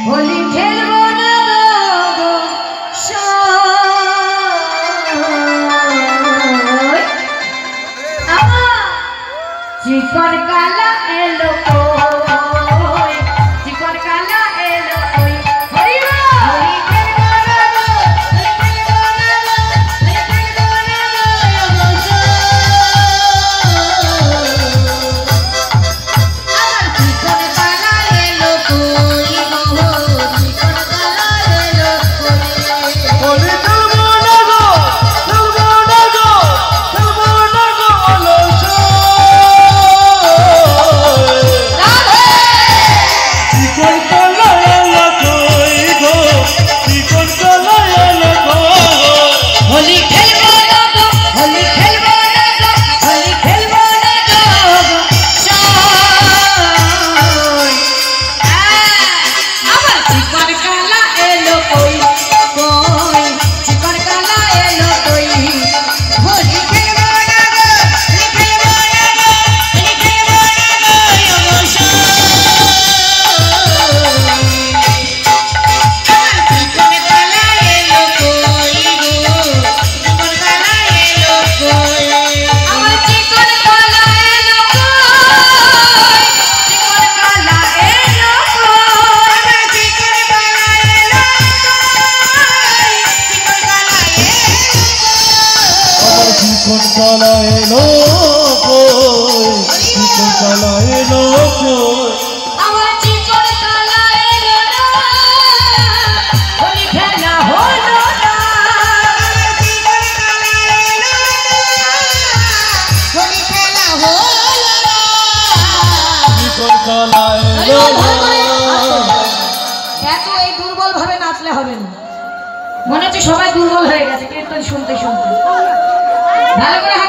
होली खेलबो ना गो चिकन काला एलो कोई चिकन काला एलो कोई होली खेलबो ना गो दुर्बल भावे नाचले হবে না মনে হচ্ছে সবাই দুর্বল হয়ে গেছে কীর্তন শুনতে শুনতে ভালো করে